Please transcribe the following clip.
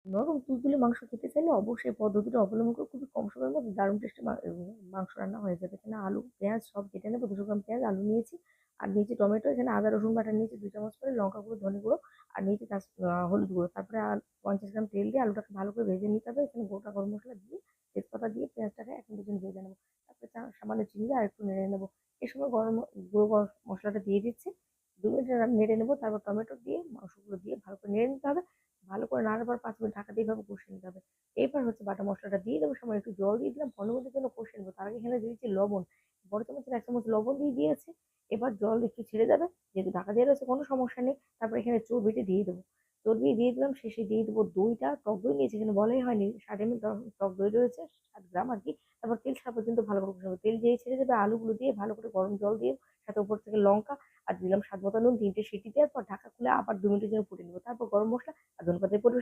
নরম তুলতুলে মাংস খেতে চাইলে অবশ্যই পদ্ধতিটা অবলম্বন করে খুবই কম সময়ের মধ্যে দারুণ টেস্টি মাংস রান্না হয়ে যাবে। এখানে আলু, পেঁয়াজ সব কেটে নেবো। ২০০ গ্রাম পেঁয়াজ, আলু নিয়েছি। আর নিয়েছি টমেটো, এখানে আদা রসুন বাটা নিয়েছি ২ চামচ করে, লঙ্কা গুঁড়ো, ধনে গুঁড়ো আর নিয়েছি হলুদ গুঁড়ো। তারপরে ৫০ গ্রাম তেল দিয়ে আলুটাকে ভালো করে ভেজে নিতে হবে। এখানে গোটা গরম মসলা দিয়ে, তেজপাতা দিয়ে পেঁয়াজটাকে ১ মিনিটের জন্য ভেজে নেবো। তারপরে সামান্য চিনি দিয়ে আরেকটু নেড়ে নেবো। এ সময় গুঁড়ো গরম মসলাটা দিয়ে দিচ্ছি। ২ মিনিট নেড়ে নেবো। তারপর টমেটো দিয়ে মাংসগুলো দিয়ে ভালো করে নেড়ে নিতে হবে। ভালো করে নাড়ার পর ৫ মিনিট ঢাকা দিয়ে এভাবে কষিয়ে নিতে হবে। এরপর হচ্ছে বাটা মসলাটা দিয়ে দেবো, সামান্য একটু জল দিয়ে দিলাম, ১৫ মিনিটের জন্য কষিয়ে নেবো। তার আগে এখানে দিয়ে দিচ্ছি লবণ। বড় চামচের ১ চামচ লবণ দিয়ে দিয়েছি। এবার জল একটু ছেড়ে যাবে। যেহেতু ঢাকা দেওয়া রয়েছে কোনো সমস্যা নেই। তারপর এখানে চর্বিটা দিয়ে দেবো। চর্বি দিয়ে দিলাম, শেষে দিয়ে দেবো দইটা। টক দই নিয়েছি, এখানে বলাই হয়নি ৬০ এমএল টক দই রয়েছে, ৬০ গ্রাম আরকি। তারপর তেল ছাড়া পর্যন্ত ভালো করে কষাবো। তেল যেই ছেড়ে যাবে আলুগুলো দিয়ে ভালো করে গরম জল দিয়ে সাথে উপর থেকে লঙ্কা আর দিলাম স্বাদ মতো নুন। ৩ টে সিটি দেওয়ার পর ঢাকা খুলে আবার ২ মিনিটের জন্য ফুটিয়ে নেবো। তারপর গরম মসলা আর ধনেপাতা দিয়ে পরিবেশন